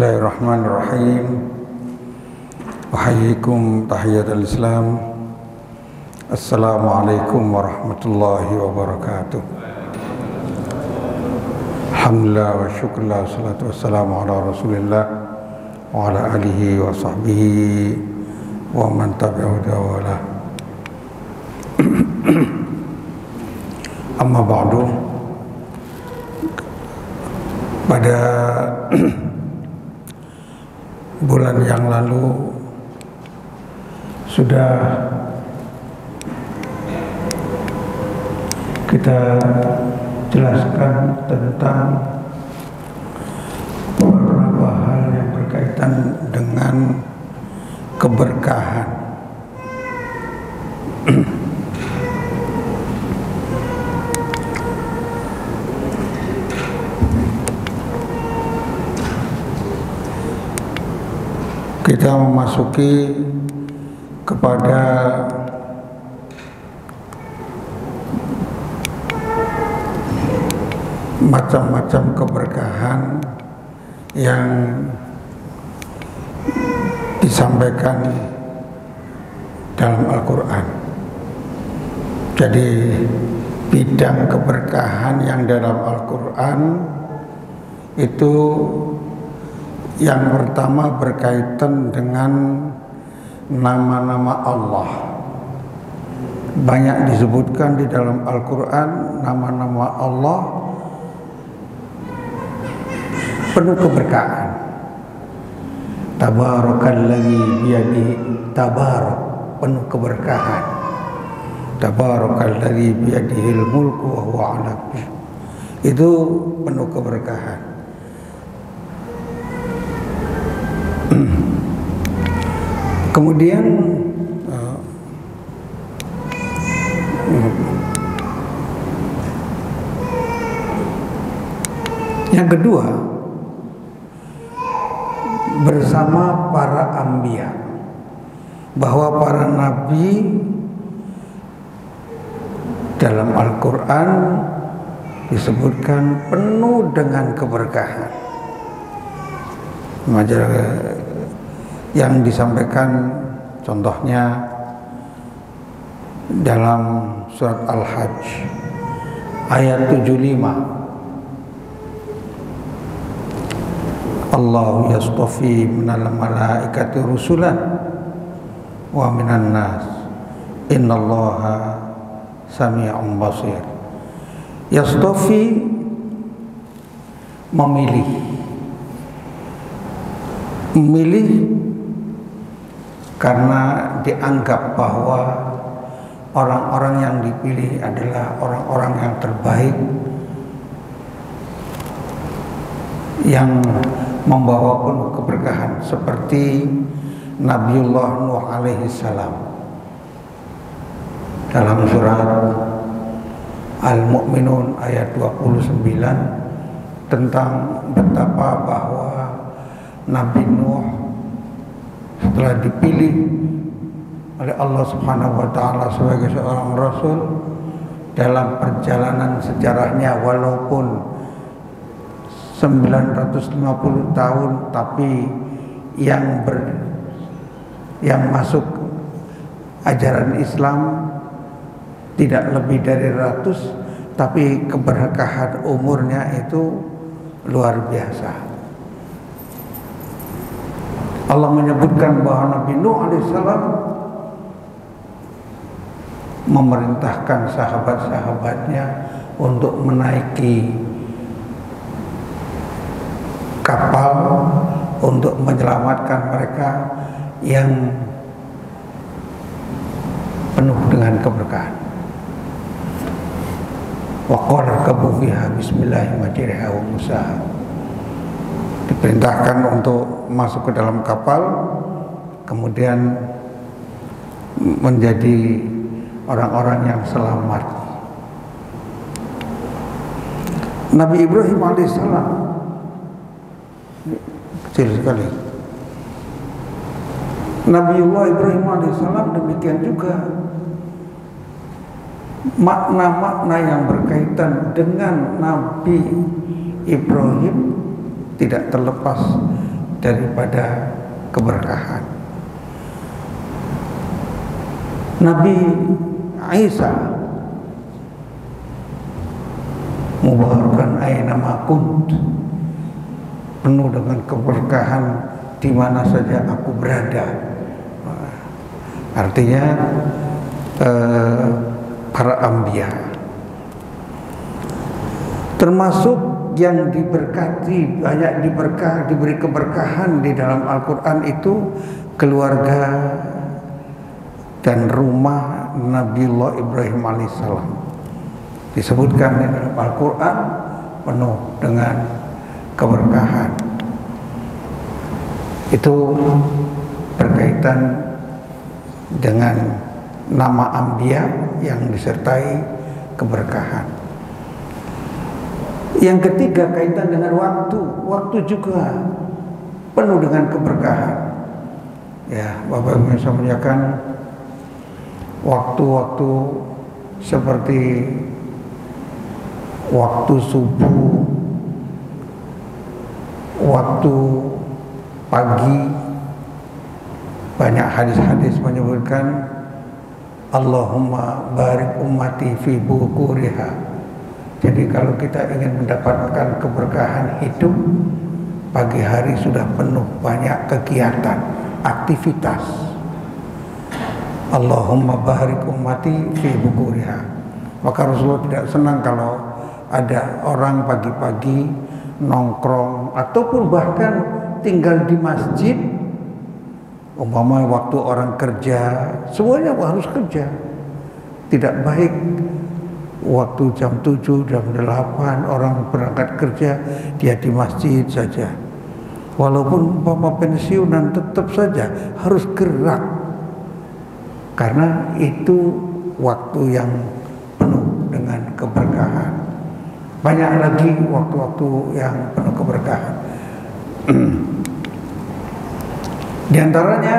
Bismillahirrahmanirrahim. Wahayyikum tahiyatul Islam. Assalamualaikum warahmatullahi wabarakatuh. Alhamdulillah wa syukurlah, salatu wassalamu ala rasulillah wa ala alihi wa sahbihi wa man tabi'ahu dawala. Amma ba'du. Pada bulan yang lalu sudah kita jelaskan tentang beberapa hal yang berkaitan dengan keberkahan. Kita memasuki kepada macam-macam keberkahan yang disampaikan dalam Al-Quran. Jadi bidang keberkahan yang dalam Al-Quran itu yang pertama berkaitan dengan nama-nama Allah. Banyak disebutkan di dalam Al-Quran nama-nama Allah penuh keberkahan. Tabarakalladzi biyadihi, tabarak penuh keberkahan. Tabarakalladzi biyadihil mulku wa huwa ala kulli syai'in. Itu penuh keberkahan. Kemudian yang kedua, bersama para anbiya, bahwa para nabi dalam Al-Quran disebutkan penuh dengan keberkahan. Yang disampaikan contohnya dalam surat Al-Hajj ayat 75, Allahu yastafi minal malaikati rusulan wa minan nas innallaha sami'un basir. Yastafi memilih karena dianggap bahwa orang-orang yang dipilih adalah orang-orang yang terbaik, yang membawa penuh keberkahan, seperti Nabiullah Nuh alaihi salam dalam surat Al-Mu'minun ayat 29 tentang betapa bahwa Nabi Nuh setelah dipilih oleh Allah Subhanahu wa taala sebagai seorang rasul, dalam perjalanan sejarahnya walaupun 950 tahun, tapi yang masuk ajaran Islam tidak lebih dari 100, tapi keberkahan umurnya itu luar biasa. Allah menyebutkan bahwa Nabi Nuh alaihissalam memerintahkan sahabat-sahabatnya untuk menaiki kapal untuk menyelamatkan mereka yang penuh dengan keberkahan. Wa qala kabu fiha bismillahirrahmanirrahim wa musaha. Diperintahkan untuk masuk ke dalam kapal, kemudian menjadi orang-orang yang selamat. Nabi Ibrahim alaihissalam kecil sekali. Nabiullah Ibrahim alaihissalam demikian juga. Makna-makna yang berkaitan dengan Nabi Ibrahim tidak terlepas daripada keberkahan. Nabi Isa mubarakan aina ma kunt, penuh dengan keberkahan di mana saja aku berada. Artinya para anbiya, termasuk yang diberkati, banyak diberi keberkahan di dalam Al-Quran itu keluarga dan rumah Nabiullah Ibrahim alaihissalam. Disebutkan di dalam Al-Quran penuh dengan keberkahan. Itu berkaitan dengan nama anbiya yang disertai keberkahan. Yang ketiga kaitan dengan waktu. Waktu juga penuh dengan keberkahan. Ya, Bapak Ibu saya muliakan, waktu-waktu seperti waktu subuh, waktu pagi, banyak hadis-hadis menyebutkan Allahumma barik ummati fi bukuriha. Jadi kalau kita ingin mendapatkan keberkahan hidup, pagi hari sudah penuh banyak kegiatan, aktivitas. Allahumma barik ummati fi bukuriha. Maka Rasulullah tidak senang kalau ada orang pagi-pagi nongkrong ataupun bahkan tinggal di masjid. Umpama waktu orang kerja, semuanya harus kerja. Tidak baik waktu jam 7, jam 8 orang berangkat kerja, dia di masjid saja. Walaupun umpama pensiunan tetap saja harus gerak. Karena itu waktu yang penuh dengan keberkahan. Banyak lagi waktu-waktu yang penuh keberkahan. Di antaranya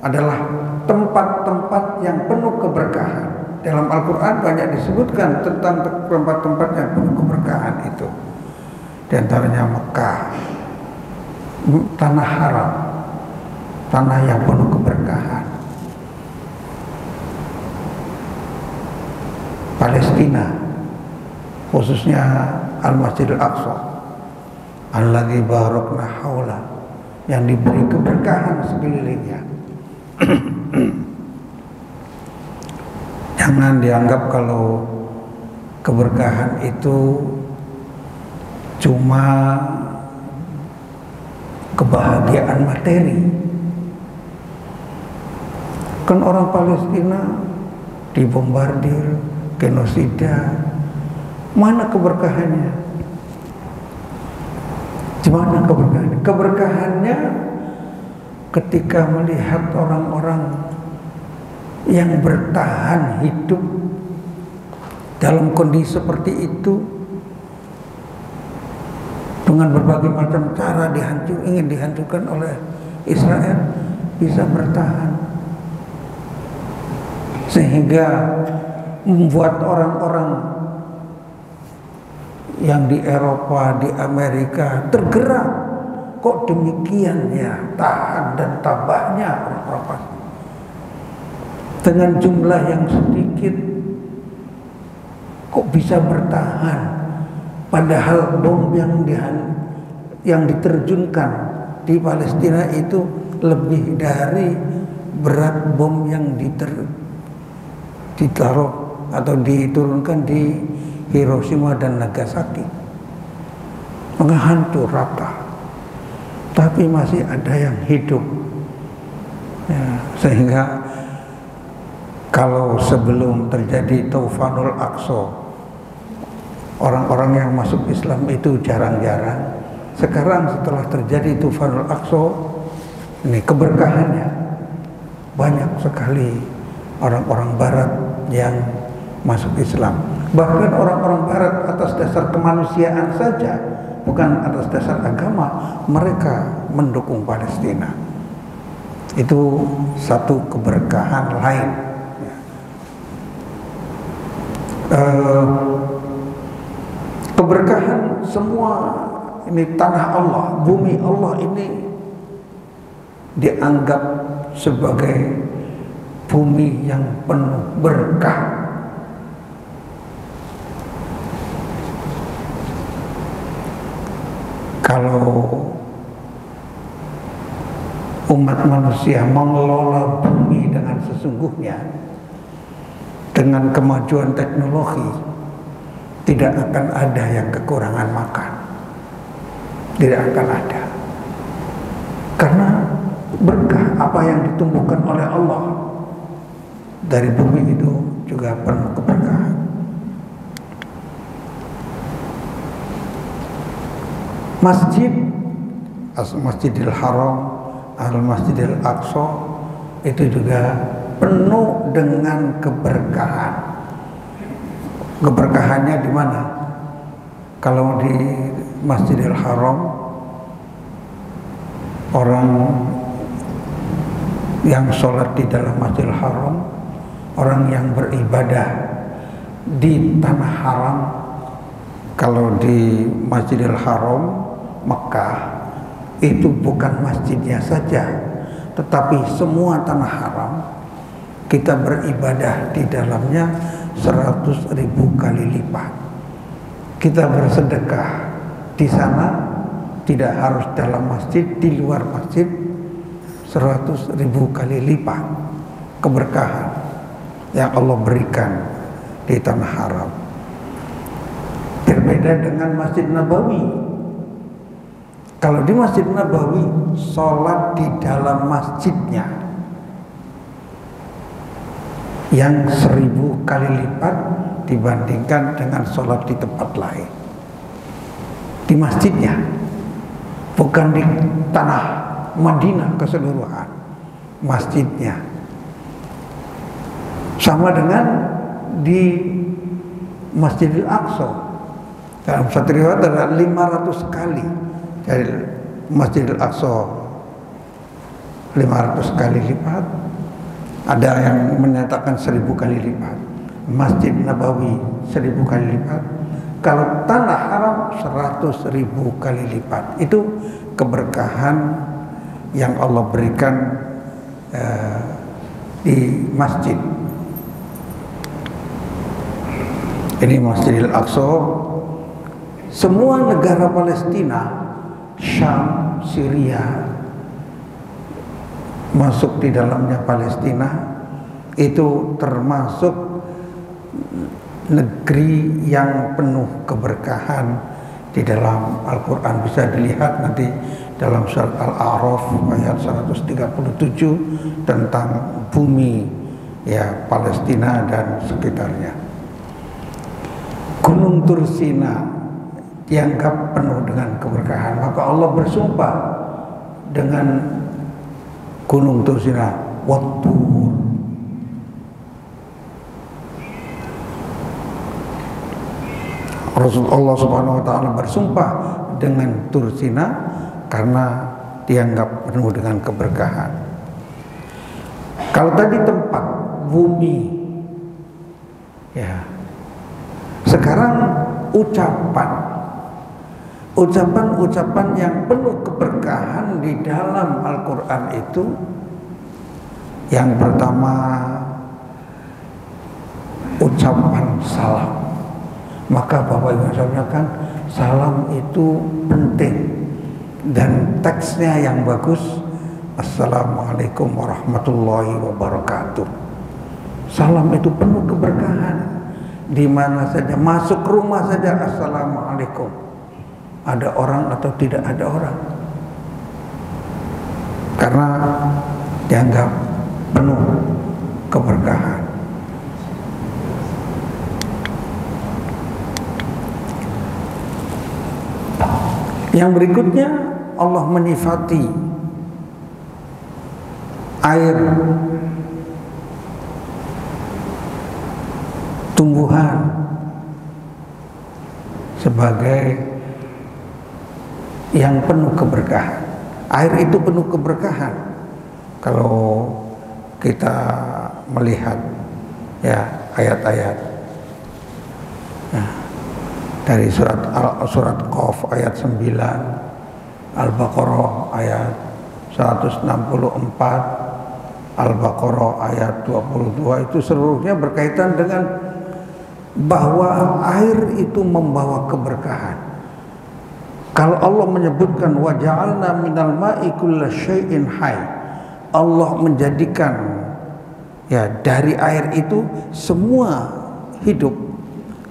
adalah tempat-tempat yang penuh keberkahan. Dalam Al-Quran banyak disebutkan tentang tempat-tempat yang penuh keberkahan itu. Di antaranya Mekah, tanah haram, tanah yang penuh keberkahan. Palestina, khususnya Al-Masjidil Aqsa, alladzi barakna haula, yang diberi keberkahan sekelilingnya. Jangan dianggap kalau keberkahan itu cuma kebahagiaan materi. Kan orang Palestina dibombardir, genosida, mana keberkahannya? Di mana keberkahannya? Keberkahannya ketika melihat orang-orang yang bertahan hidup dalam kondisi seperti itu, dengan berbagai macam cara ingin dihancurkan oleh Israel, bisa bertahan sehingga membuat orang-orang yang di Eropa, di Amerika tergerak. Kok demikian ya, tahan dan tabahnya orang-orang dengan jumlah yang sedikit kok bisa bertahan, padahal bom yang diterjunkan di Palestina itu lebih dari berat bom yang ditaruh atau diturunkan di Hiroshima dan Nagasaki. Menghancur rata, tapi masih ada yang hidup ya, sehingga kalau sebelum terjadi Taufanul Aqsa, orang-orang yang masuk Islam itu jarang-jarang. Sekarang setelah terjadi Taufanul Aqsa, ini keberkahannya banyak sekali orang-orang Barat yang masuk Islam. Bahkan orang-orang Barat atas dasar kemanusiaan saja, bukan atas dasar agama, mereka mendukung Palestina. Itu satu keberkahan lain. Keberkahan semua ini tanah Allah, bumi Allah ini dianggap sebagai bumi yang penuh berkah. Kalau umat manusia mengelola bumi dengan sesungguhnya, dengan kemajuan teknologi, tidak akan ada yang kekurangan makan. Tidak akan ada. Karena berkah apa yang ditumbuhkan oleh Allah dari bumi itu juga penuh keberkahan. Masjidil Haram, Al-Masjidil Aqsa itu juga penuh dengan keberkahan. Keberkahannya di mana? Kalau di Masjidil Haram, orang yang sholat di dalam Masjidil Haram, orang yang beribadah di tanah haram. Kalau di Masjidil Haram Mekah itu bukan masjidnya saja, tetapi semua tanah haram, kita beribadah di dalamnya 100.000 kali lipat. Kita bersedekah di sana tidak harus dalam masjid, di luar masjid 100.000 kali lipat keberkahan yang Allah berikan di tanah haram. Berbeda dengan Masjid Nabawi. Kalau di Masjid Nabawi, sholat di dalam masjidnya yang 1000 kali lipat dibandingkan dengan sholat di tempat lain. Di masjidnya, bukan di tanah Madinah keseluruhan, masjidnya. Sama dengan di Masjidil Aqsa. Dalam satu riwayat ada 500 kali dari Masjidil Aqsa, 500 kali lipat. Ada yang menyatakan 1000 kali lipat. Masjid Nabawi 1000 kali lipat. Kalau tanah haram 100.000 kali lipat. Itu keberkahan yang Allah berikan di masjid. Ini Masjidil Aqsa. Semua negara Palestina, Syam, Syria, masuk di dalamnya Palestina, itu termasuk negeri yang penuh keberkahan di dalam Al-Quran. Bisa dilihat nanti dalam surat Al-A'raf ayat 137 tentang bumi ya Palestina dan sekitarnya. Gunung Tursina dianggap penuh dengan keberkahan, maka Allah bersumpah dengan Gunung Tursina, Wat-Tur. Rasulullah Subhanahu wa taala bersumpah dengan Tursina karena dianggap penuh dengan keberkahan. Kalau tadi tempat, bumi, ya. Sekarang ucapan yang penuh keberkahan di dalam Al-Quran itu, yang pertama ucapan salam. Maka Bapak Ibu sampaikan, salam itu penting dan teksnya yang bagus. Assalamualaikum warahmatullahi wabarakatuh. Salam itu penuh keberkahan. Di mana saja, masuk rumah saja assalamualaikum. Ada orang atau tidak ada orang, karena dianggap penuh keberkahan. Yang berikutnya, Allah menyifati air, tumbuhan sebagai yang penuh keberkahan. Air itu penuh keberkahan. Kalau kita melihat ya ayat-ayat, nah, dari surat Qaf ayat 9, Al-Baqarah ayat 164, Al-Baqarah ayat 22, itu seluruhnya berkaitan dengan bahwa air itu membawa keberkahan. Kalau Allah menyebutkan wa ja'alna minal ma'i kulla syai'in hayy, Allah menjadikan ya dari air itu semua hidup,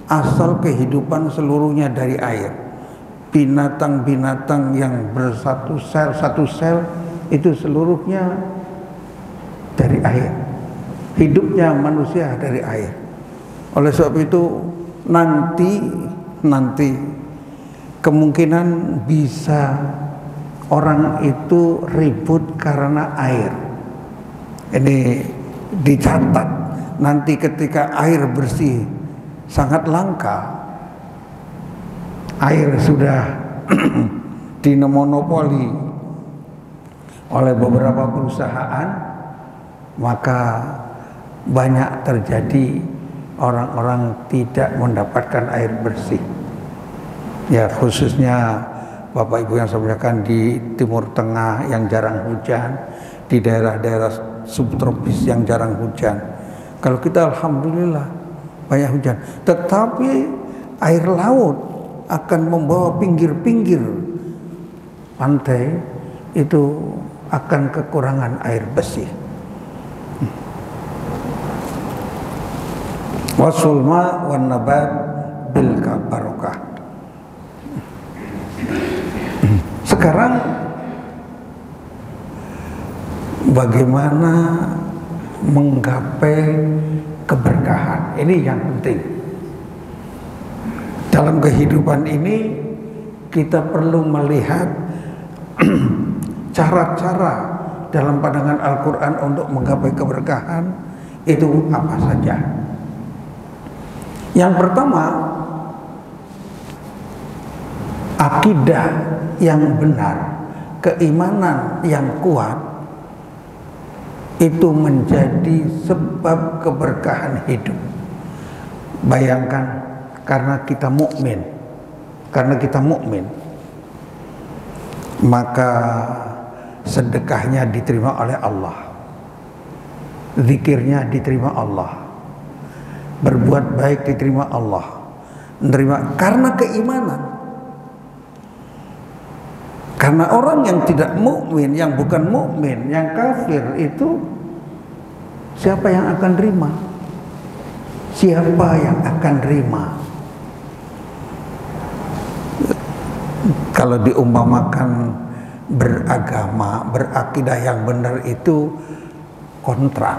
asal kehidupan seluruhnya dari air. Binatang-binatang yang bersatu sel, satu sel itu seluruhnya dari air. Hidupnya manusia dari air. Oleh sebab itu nanti kemungkinan bisa orang itu ribut karena air. Ini dicatat, nanti ketika air bersih sangat langka, air sudah dimonopoli oleh beberapa perusahaan, maka banyak terjadi orang-orang tidak mendapatkan air bersih. Ya, khususnya Bapak Ibu yang saya muliakan di Timur Tengah yang jarang hujan, di daerah-daerah subtropis yang jarang hujan. Kalau kita alhamdulillah banyak hujan, tetapi air laut akan membawa pinggir-pinggir pantai itu akan kekurangan air bersih. Wasulma wan nabat bil barokah. Sekarang bagaimana menggapai keberkahan? Ini yang penting. Dalam kehidupan ini kita perlu melihat cara-cara dalam pandangan Al-Quran untuk menggapai keberkahan itu apa saja. Yang pertama, akidah yang benar, keimanan yang kuat itu menjadi sebab keberkahan hidup. Bayangkan, karena kita mukmin, maka sedekahnya diterima oleh Allah, zikirnya diterima Allah, berbuat baik diterima Allah, menerima karena keimanan. Karena orang yang tidak mukmin, yang bukan mukmin, yang kafir itu siapa yang akan terima? Siapa yang akan terima? Kalau diumpamakan beragama, berakidah yang benar itu kontrak.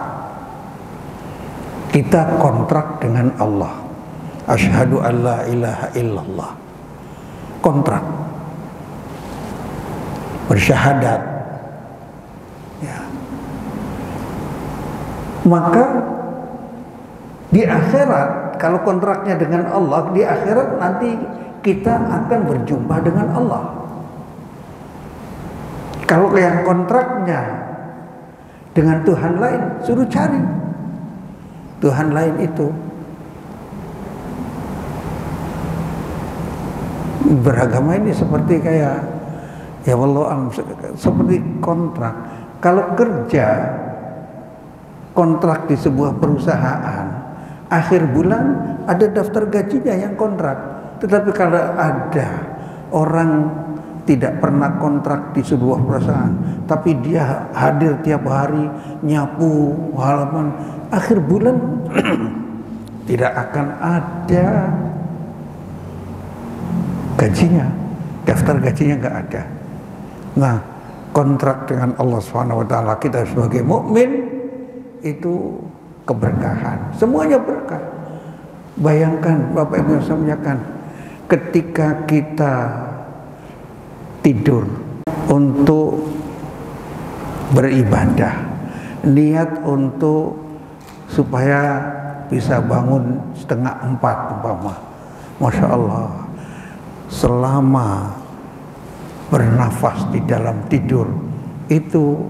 Kita kontrak dengan Allah. Asyhadu an la ilaha illallah. Kontrak. Bersyahadat. Ya. Maka di akhirat, kalau kontraknya dengan Allah, di akhirat nanti kita akan berjumpa dengan Allah. Kalau yang kontraknya dengan Tuhan lain, suruh cari Tuhan lain itu. Beragama ini seperti kayak, ya Allah, seperti kontrak. Kalau kerja kontrak di sebuah perusahaan, akhir bulan ada daftar gajinya yang kontrak. Tetapi kalau ada orang tidak pernah kontrak di sebuah perusahaan, tapi dia hadir tiap hari nyapu halaman, akhir bulan tidak akan ada gajinya, daftar gajinya nggak ada. Nah, kontrak dengan Allah SWT kita sebagai mukmin itu keberkahan, semuanya berkah. Bayangkan Bapak Ibu yang saya muliakan, ketika kita tidur untuk beribadah, niat untuk supaya bisa bangun 3:30 umpama, Masya Allah, selama bernafas di dalam tidur itu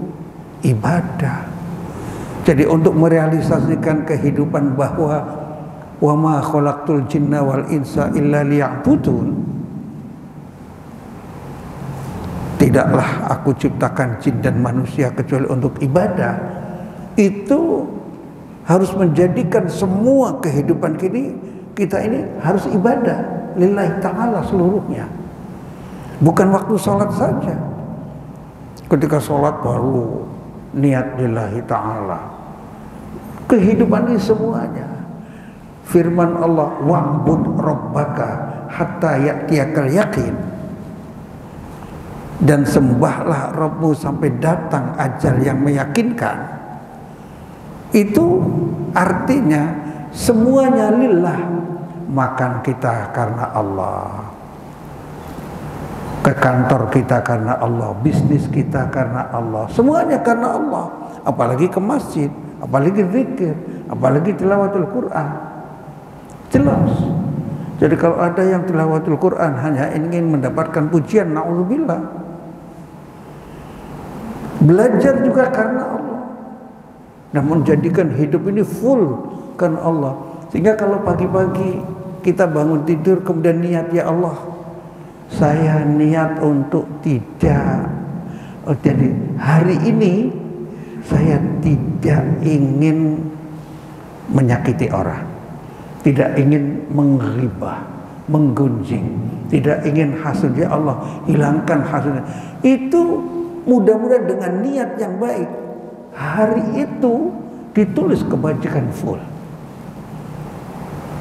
ibadah. Jadi untuk merealisasikan kehidupan bahwa wa ma khalaqtul jinna wal insa illa liya'budun. Tidaklah aku ciptakan jin dan manusia kecuali untuk ibadah. Itu harus menjadikan semua kehidupan kita ini harus ibadah lillahi ta'ala seluruhnya. Bukan waktu sholat saja. Ketika sholat baru niat lillahi ta'ala. Kehidupan ini semuanya. Firman Allah, wa'bud rabbaka hatta ya'tiyakal yaqin. Dan sembahlah Rabbmu sampai datang ajal yang meyakinkan. Itu artinya semuanya lillah. Makan kita karena Allah, ke kantor kita karena Allah, bisnis kita karena Allah, semuanya karena Allah. Apalagi ke masjid, apalagi zikir, apalagi tilawatul Quran. Jelas. Jadi kalau ada yang tilawatul Quran hanya ingin mendapatkan pujian, na'udzubillah. Belajar juga karena Allah, dan menjadikan hidup ini full karena Allah. Sehingga kalau pagi-pagi kita bangun tidur kemudian niat, ya Allah, saya niat untuk tidak, jadi hari ini saya tidak ingin menyakiti orang, tidak ingin menghibah, menggunjing, tidak ingin hasud. Ya Allah, hilangkan hasudnya. Itu mudah-mudahan dengan niat yang baik, hari itu ditulis kebajikan full.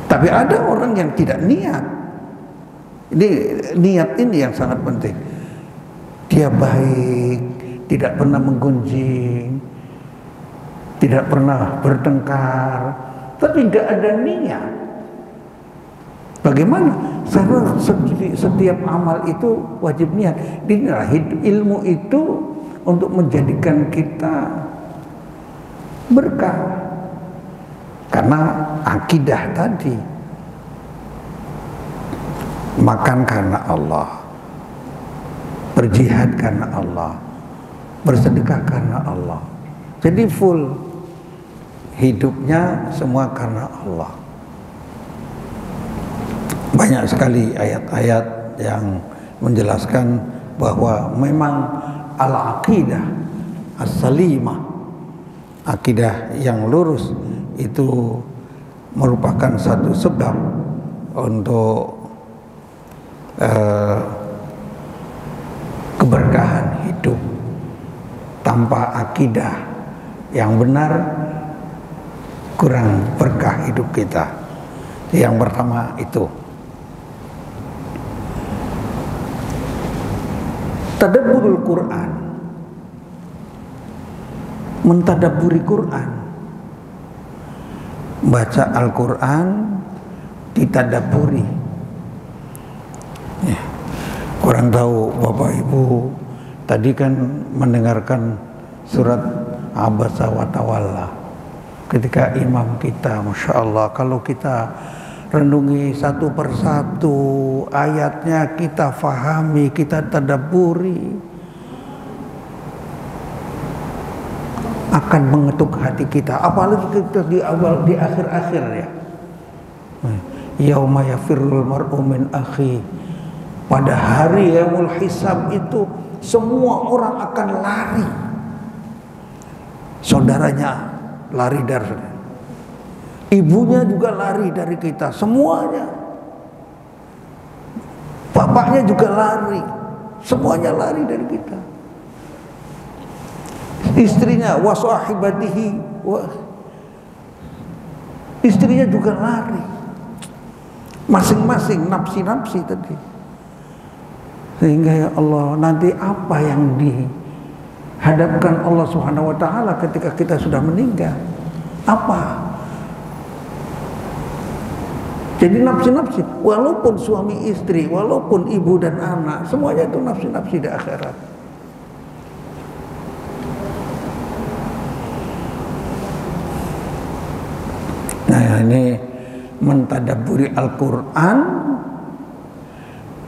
Tapi ada orang yang tidak niat. Ini niat ini yang sangat penting. Dia baik, tidak pernah menggunjing, tidak pernah bertengkar, tapi nggak ada niat. Bagaimana? Karena setiap amal itu wajib niat. Inilah ilmu itu untuk menjadikan kita berkah. Karena akidah tadi, makan karena Allah, berjihad karena Allah, bersedekah karena Allah. Jadi full hidupnya semua karena Allah. Banyak sekali ayat-ayat yang menjelaskan bahwa memang al-aqidah as-salimah, akidah yang lurus, itu merupakan satu sebab untuk keberkahan hidup. Tanpa akidah yang benar, kurang berkah hidup kita. Yang pertama itu. Tadabburul Quran, mentadabburi Quran. Baca Al-Quran, ditadabburi. Ya. Kurang tahu Bapak Ibu tadi kan mendengarkan surat Abasa wa Tawalla. Ketika imam kita, Masya Allah, kalau kita renungi satu persatu ayatnya, kita fahami, kita tadabburi, akan mengetuk hati kita. Apalagi kita di awal, di akhir-akhir ya. Yauma yafirrul mar'u min akhi. Pada hari yaumul hisab itu semua orang akan lari. Saudaranya lari dari, ibunya juga lari dari kita, semuanya. Bapaknya juga lari, semuanya lari dari kita. Istrinya wasahibatihi, istrinya juga lari. Masing-masing nafsi-nafsi tadi. Sehingga ya Allah, nanti apa yang dihadapkan Allah Subhanahu wa taala ketika kita sudah meninggal? Apa? Jadi nafsi-nafsi, walaupun suami istri, walaupun ibu dan anak, semuanya itu nafsi-nafsi di akhirat. Nah, ini mentadabburi Al-Quran,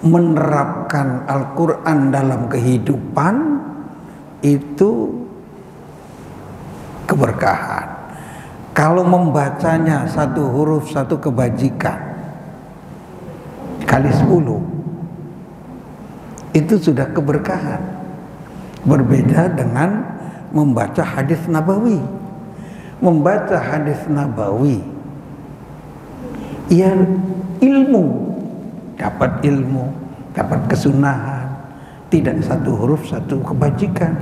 menerapkan Al-Quran dalam kehidupan, itu keberkahan. Kalau membacanya satu huruf satu kebajikan kali 10, itu sudah keberkahan. Berbeda dengan membaca hadis nabawi. Membaca hadis nabawi, ia ilmu, dapat ilmu, dapat kesunahan, tidak satu huruf satu kebajikan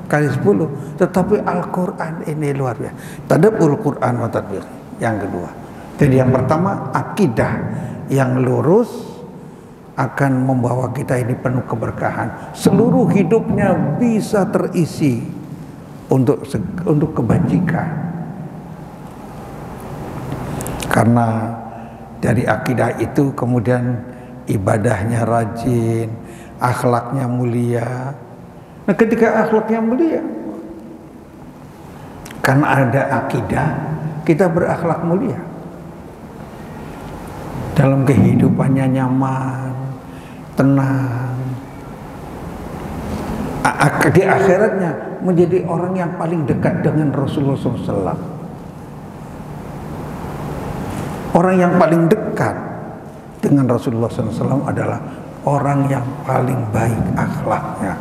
kali 10. Tetapi Al-Quran ini luar biasa. Tadabbur Quran wa tadbir. Yang kedua, jadi yang pertama, akidah yang lurus akan membawa kita ini penuh keberkahan. Seluruh hidupnya bisa terisi untuk kebajikan. Karena dari akidah itu kemudian ibadahnya rajin, akhlaknya mulia. Nah, ketika akhlaknya mulia, karena ada akidah, kita berakhlak mulia. Dalam kehidupannya nyaman, tenang. Di akhiratnya menjadi orang yang paling dekat dengan Rasulullah SAW. Orang yang paling dekat dengan Rasulullah SAW adalah orang yang paling baik akhlaknya.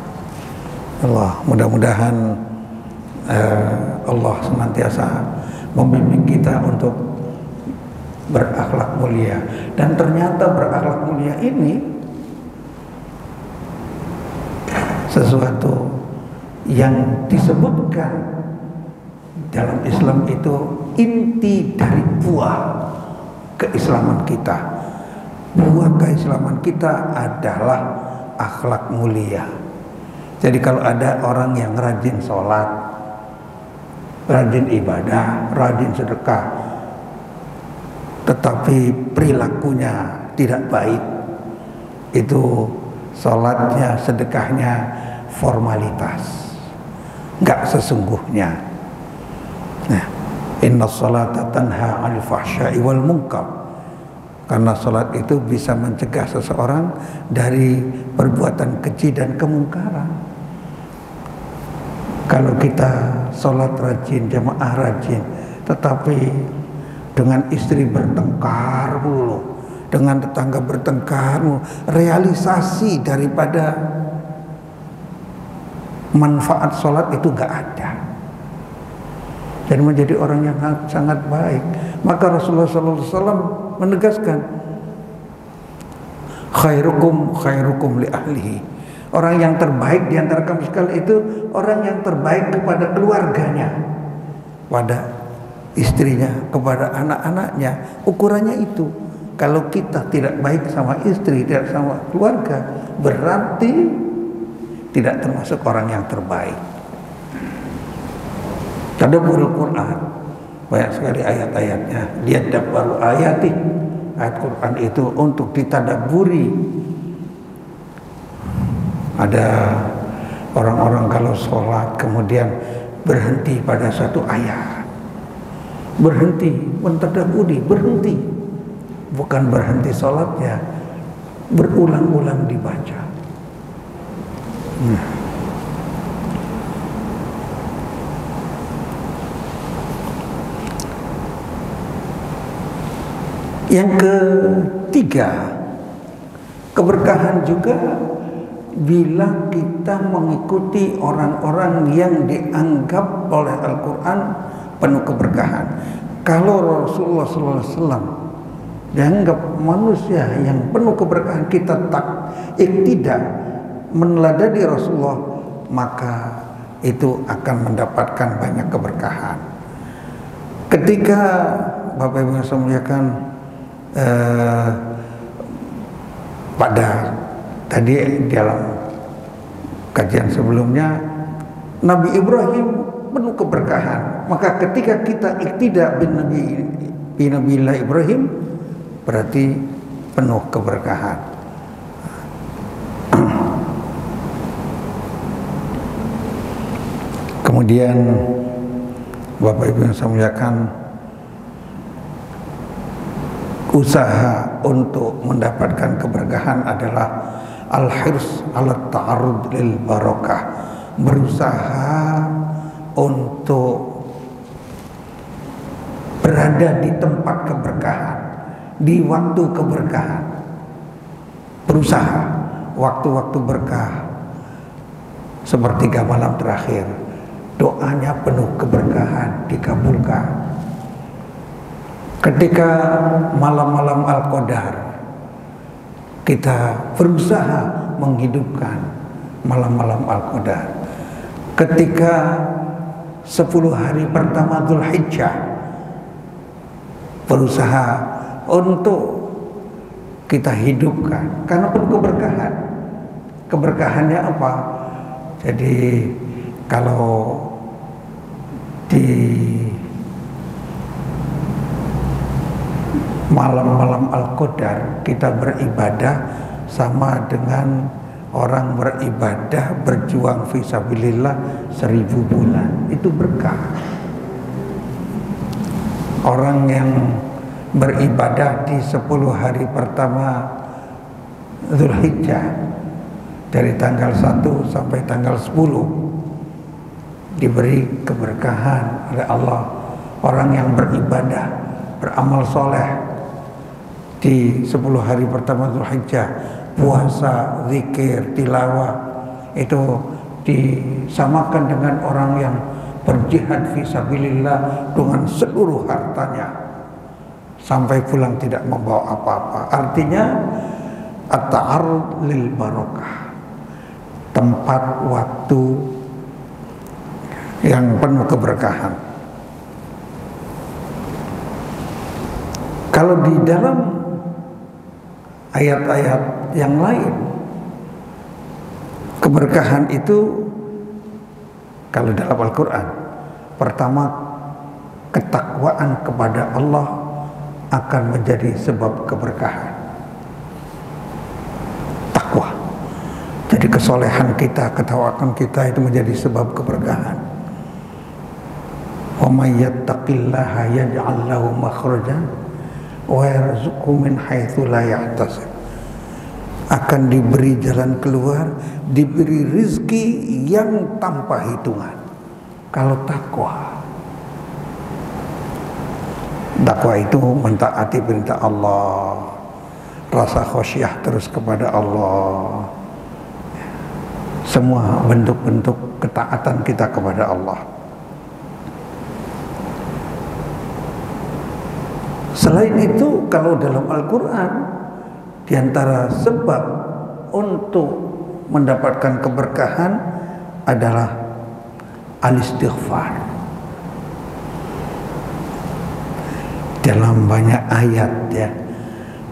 Allah, mudah-mudahan Allah senantiasa membimbing kita untuk berakhlak mulia. Dan ternyata berakhlak mulia ini sesuatu yang disebutkan dalam Islam itu inti dari buah keislaman kita. Buah keislaman kita adalah akhlak mulia. Jadi kalau ada orang yang rajin sholat, rajin ibadah, rajin sedekah, tetapi perilakunya tidak baik, itu sholatnya, sedekahnya formalitas, nggak sesungguhnya. Nah, inna sholata tanha 'anil fahsya'i wal munkar. Karena sholat itu bisa mencegah seseorang dari perbuatan keji dan kemungkaran. Kalau kita sholat rajin, jamaah rajin, tetapi dengan istri bertengkar mulu, dengan tetangga bertengkar mulu, realisasi daripada manfaat sholat itu gak ada. Dan menjadi orang yang sangat baik. Maka Rasulullah SAW menegaskan, khairukum li ahlihi. Orang yang terbaik di antara kamu sekalian itu orang yang terbaik kepada keluarganya, pada istrinya, kepada anak-anaknya. Ukurannya itu. Kalau kita tidak baik sama istri, tidak sama keluarga, berarti tidak termasuk orang yang terbaik. Tadabbur Quran, banyak sekali ayat-ayatnya. Lihat baru ayati. Ayat Quran itu untuk ditadabburi. Ada orang-orang kalau sholat kemudian berhenti pada satu ayat, berhenti mentadabburi, berhenti, bukan berhenti sholatnya, berulang-ulang dibaca. Yang ketiga, keberkahan juga bila kita mengikuti orang-orang yang dianggap oleh Al-Quran penuh keberkahan. Kalau Rasulullah SAW dianggap manusia yang penuh keberkahan, kita tidak meneladani Rasulullah, maka itu akan mendapatkan banyak keberkahan. Ketika Bapak Ibu yang saya muliakan, pada tadi dalam kajian sebelumnya, Nabi Ibrahim penuh keberkahan. Maka ketika kita iktidak bin Nabiullah Ibrahim, berarti penuh keberkahan. Kemudian Bapak Ibu yang saya muliakan, usaha untuk mendapatkan keberkahan adalah al-hirs ala ta'arrud lil barakah, berusaha untuk berada di tempat keberkahan, di waktu keberkahan. Berusaha waktu-waktu berkah, sepertiga malam terakhir, doanya penuh keberkahan, dikabulkan. Ketika malam-malam Al-Qadar, kita berusaha menghidupkan malam-malam Al-Qadar. Ketika 10 hari pertama Dzulhijjah, berusaha untuk kita hidupkan karena penuh keberkahan. Keberkahannya apa? Jadi kalau di malam-malam Al-Qadar kita beribadah sama dengan orang beribadah berjuang fisabilillah 1000 bulan. Itu berkah. Orang yang beribadah di 10 hari pertama Dzulhijjah, dari tanggal 1 sampai tanggal 10, diberi keberkahan oleh Allah. Orang yang beribadah, beramal soleh di 10 hari pertama Dzulhijjah, puasa, zikir, tilawah, itu disamakan dengan orang yang berjihad fisabilillah dengan seluruh hartanya sampai pulang tidak membawa apa-apa. Artinya at-ta'arrud lil barokah, tempat waktu yang penuh keberkahan. Kalau di dalam ayat-ayat yang lain, keberkahan itu kalau dalam Al-Quran, pertama, ketakwaan kepada Allah akan menjadi sebab keberkahan. Takwa. Jadi kesolehan kita, ketakwaan kita itu menjadi sebab keberkahan. Wa may yattaqillaha yaj'al lahu makhrajan wa yarzuqhu min haitsu la yahtasib. Akan diberi jalan keluar, diberi rizki yang tanpa hitungan. Kalau takwa itu mentaati perintah Allah, rasa khosyah terus kepada Allah, semua bentuk-bentuk ketaatan kita kepada Allah. Selain itu, kalau dalam Al-Quran, di antara sebab untuk mendapatkan keberkahan adalah al-istighfar. Dalam banyak ayat ya,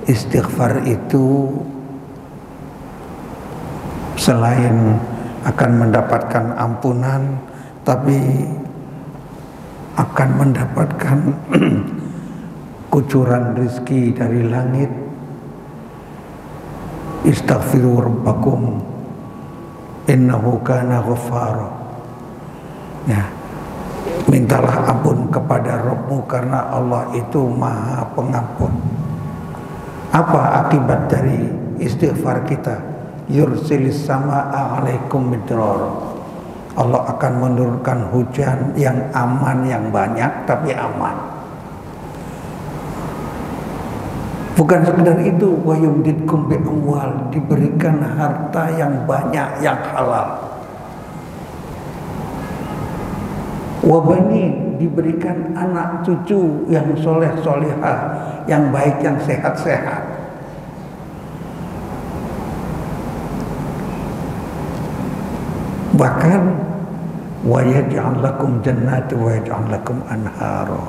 istighfar itu selain akan mendapatkan ampunan, tapi akan mendapatkan kucuran rizki dari langit. Istaghfiru rabbakum innahu kana ghaffara. Ya, mintalah ampun kepada Rabbmu karena Allah itu Maha Pengampun. Apa akibat dari istighfar kita? Yursilis samaa'a 'alaikum midrar. Allah akan menurunkan hujan yang aman, yang banyak tapi aman. Bukan sekedar itu, wa yumdidkum bi amwal, diberikan harta yang banyak, yang halal. Wa bani, diberikan anak cucu yang soleh solehah, yang baik, yang sehat-sehat. Bahkan wa yaj'al lakum jannati wa yaj'al lakum anhara.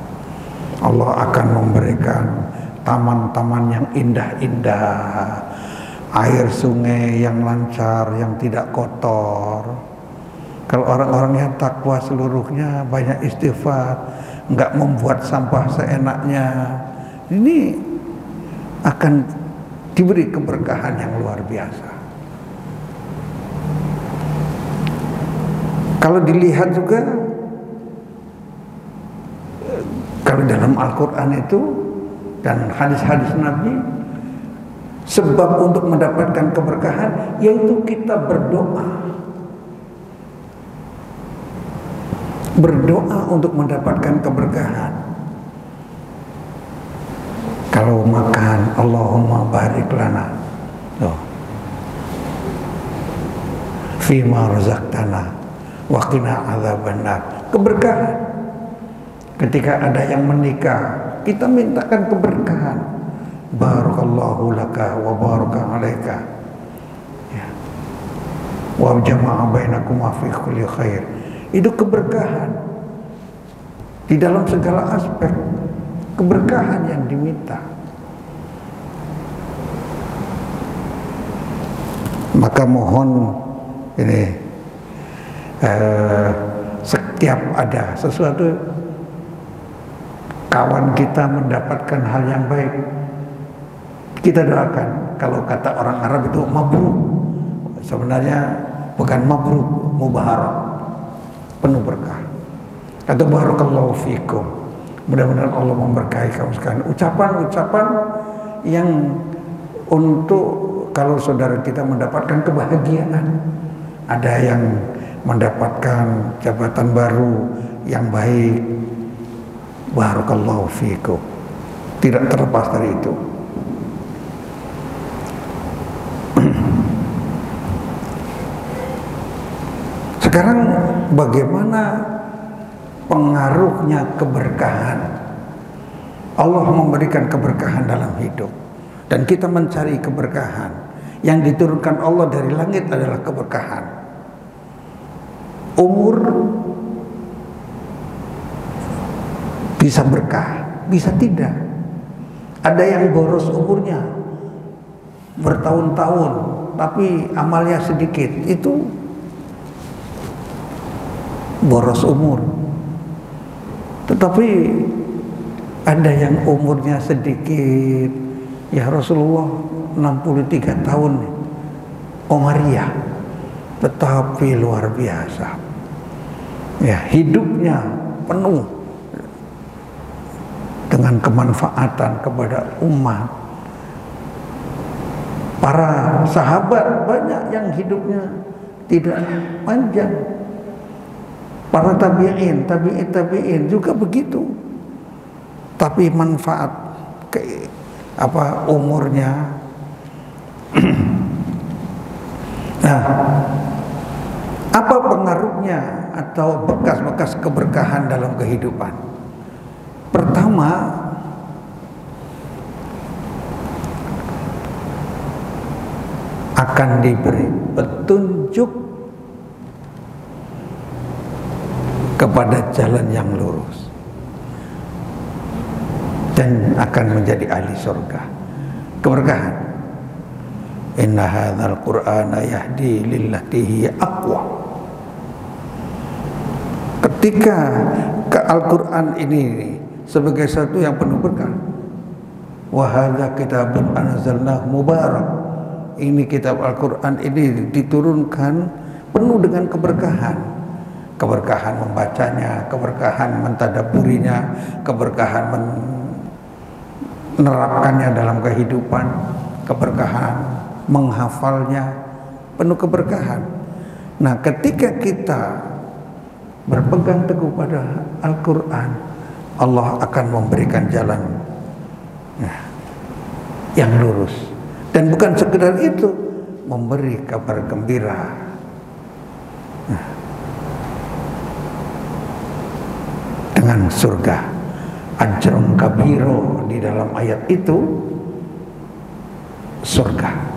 Allah akan memberikan taman-taman yang indah-indah, air sungai yang lancar, yang tidak kotor. Kalau orang-orang yang takwa seluruhnya, banyak istighfar, nggak membuat sampah seenaknya, ini akan diberi keberkahan yang luar biasa. Kalau dilihat juga, kalau dalam Al-Quran itu dan hadis-hadis Nabi, sebab untuk mendapatkan keberkahan yaitu kita berdoa. Berdoa untuk mendapatkan keberkahan. Allahumma barik lana fima razaqtana wa qina adzabannar. Keberkahan. Ketika ada yang menikah, kita mintakan keberkahan. Barakallahu laka wa baraka alaika. Ya. Wa jama'a bainakuma fi kulli khair. Itu keberkahan. Di dalam segala aspek keberkahan yang diminta. Maka mohon ini setiap ada sesuatu kawan kita mendapatkan hal yang baik, kita doakan. Kalau kata orang Arab itu mabruk, sebenarnya bukan mabruk, mubarak, penuh berkah. Atau barakallahu fikum, mudah-mudahan Allah memberkahi kamu sekalian. Ucapan-ucapan yang untuk kalau saudara kita mendapatkan kebahagiaan, ada yang mendapatkan jabatan baru yang baik, barakallahu fikum, tidak terlepas dari itu. Sekarang bagaimana pengaruhnya keberkahan? Allah memberikan keberkahan dalam hidup, dan kita mencari keberkahan. Yang diturunkan Allah dari langit adalah keberkahan. Umur bisa berkah, bisa tidak. Ada yang boros umurnya bertahun-tahun, tapi amalnya sedikit, itu boros umur. Tetapi ada yang umurnya sedikit, ya Rasulullah 63 tahun Umayyah, tetapi luar biasa. Ya, hidupnya penuh dengan kemanfaatan kepada umat. Para sahabat banyak yang hidupnya tidak panjang. Para tabi'in juga begitu. Tapi manfaat umurnya. Nah, apa pengaruhnya atau bekas-bekas keberkahan dalam kehidupan? Pertama, akan diberi petunjuk kepada jalan yang lurus dan akan menjadi ahli surga. Keberkahan. Inna hadzal qur'ana yahdi lillati hiya aqwa. Ketika Al-Qur'an ini sebagai satu yang penuh berkah. Wa hadza kitabun anzalnahu mubarak. Ini kitab Al-Qur'an ini diturunkan penuh dengan keberkahan. Keberkahan membacanya, keberkahan mentadabburinya, keberkahan menerapkannya dalam kehidupan, keberkahan menghafalnya, penuh keberkahan. Nah, ketika kita berpegang teguh pada Al-Quran, Allah akan memberikan jalan yang lurus. Dan bukan sekedar itu, memberi kabar gembira. Dengan surga, ajrun kabiro, di dalam ayat itu surga.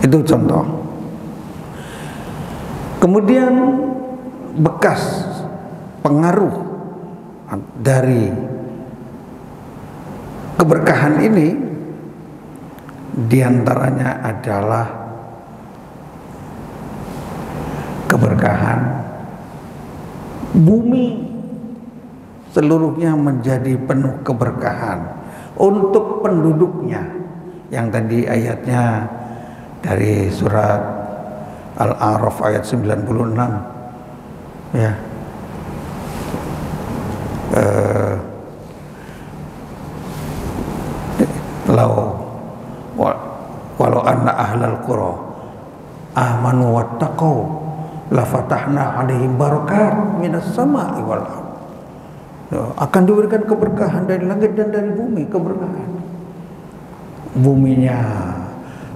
Itu contoh. Kemudian bekas pengaruh dari keberkahan ini diantaranya adalah keberkahan bumi seluruhnya menjadi penuh keberkahan untuk penduduknya. Yang tadi ayatnya dari surat Al-A'raf ayat 96, ya, walau anna ahlal qura amanu wattaqau la fatahna alaihim barakat minas sama'i wal ardh. akan diberikan keberkahan dari langit dan dari bumi, keberkahan. Buminya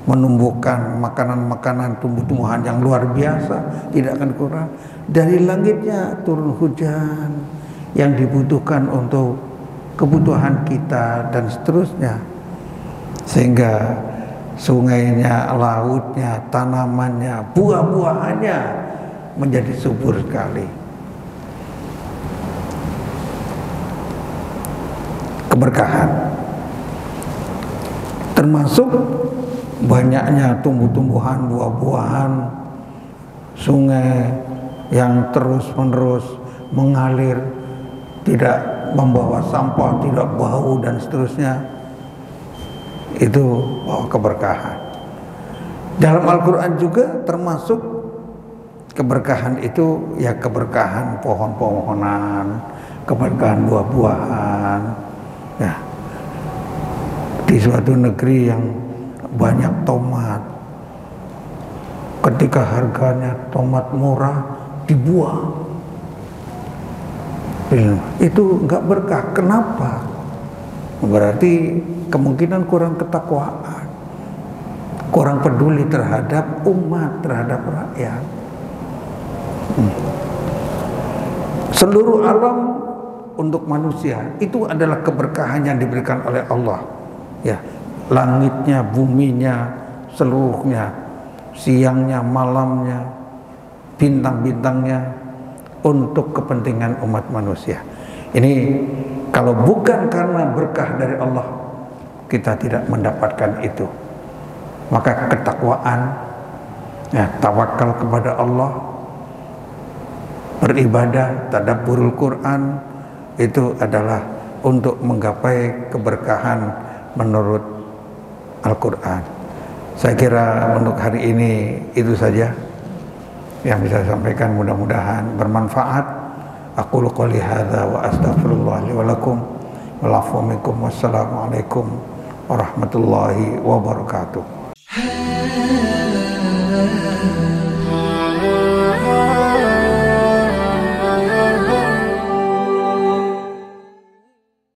menumbuhkan makanan-makanan, tumbuh-tumbuhan yang luar biasa, tidak akan kurang. Dari langitnya turun hujan yang dibutuhkan untuk kebutuhan kita dan seterusnya. Sehingga sungainya, lautnya, tanamannya, buah-buahannya menjadi subur sekali. Keberkahan termasuk banyaknya tumbuh-tumbuhan, buah-buahan, sungai yang terus-menerus mengalir, tidak membawa sampah, tidak bau dan seterusnya. Itu bawa keberkahan. Dalam Al-Quran juga termasuk keberkahan itu ya keberkahan pohon-pohonan, keberkahan buah-buahan. Ya, di suatu negeri yang banyak tomat, ketika harganya tomat murah dibuang, itu enggak berkah. Kenapa? Berarti kemungkinan kurang ketakwaan, kurang peduli terhadap umat, terhadap rakyat. Seluruh alam untuk manusia itu adalah keberkahan yang diberikan oleh Allah. Ya, langitnya, buminya, seluruhnya, siangnya, malamnya, bintang-bintangnya untuk kepentingan umat manusia. Ini kalau bukan karena berkah dari Allah, kita tidak mendapatkan itu. Maka ketakwaan, ya, tawakal kepada Allah, beribadah, tadabburul Quran, itu adalah untuk menggapai keberkahan menurut Al-Quran. Saya kira untuk hari ini itu saja yang bisa saya sampaikan, mudah-mudahan bermanfaat. Aku qouli hadza wa astaghfirullah li wa lakum wal afwu minkum. Wassalamualaikum warahmatullahi wabarakatuh.